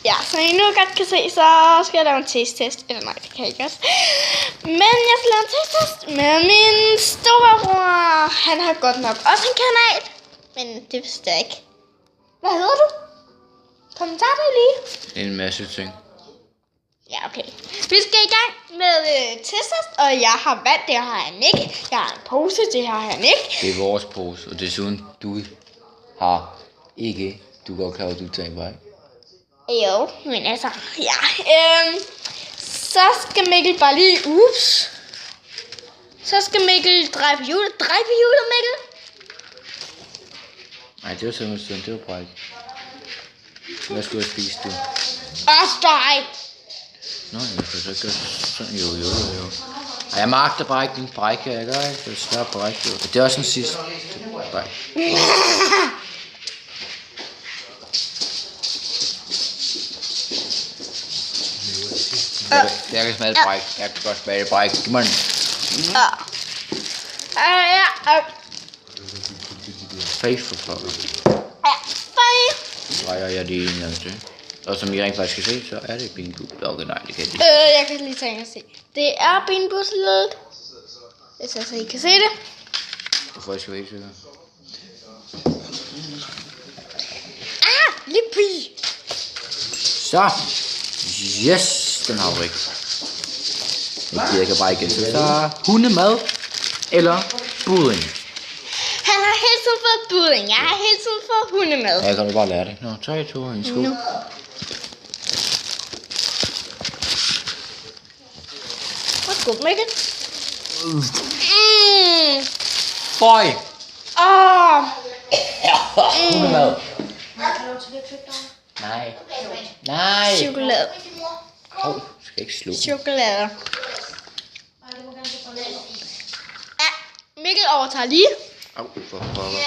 Ja, som I nu godt kan se, så skal jeg lave en taste-test. Eller nej, det kan jeg ikke også. Men jeg skal lave en taste-test med min storebror. Han har godt nok også en kanal, men det vidste jeg ikke. Hvad hedder du? Kommentar det lige. En masse ting. Ja, okay. Vi skal i gang med taste-test, og jeg har vand, det har han ikke. Jeg har en pose, det har han ikke. Det er vores pose, og desuden du har ikke. Du går klar, at du taber, ikke? Jo, men altså, ja. Så skal Mikkel bare lige, Så skal Mikkel dreje på hjulet. Drej på hjulet, Mikkel. Nej, det var simpelthen det var bræk. Hvad skulle jeg spise, du? Steg. Nå, jeg kan så ikke gøre sådan. Jo. Ej, jeg magter bare ikke din bræk her, ikke? Det er svært bræk, jo. Det er også den sidste bræk. Jeg kan smage bræk. Jeg kan godt smage bræk. Giv mig den. Face for fucker. Så drejer jeg det en gang til. Og som I rent faktisk kan se, så er det benbus. Okay, nej, det kan jeg ikke. Jeg kan lige tage og se. Det er benbusledet. Hvis altså I kan se det. Hvorfor skal vi ikke se det? Lippi. Så. Yes. Den har vi ikke. Jeg gider ikke bare igen. Så hundemad eller budding. Han har hele tiden fået budding. Jeg har hele tiden fået hundemad. Ja, jeg kan du bare lære det. Nå, 3, 2, 1, skål. Værsgo, Mikkel. Føj. Hundemad. Nej. Chokolade. Skal ikke slå. Chokolade. Mikkel overtager lige. Au, for pokker.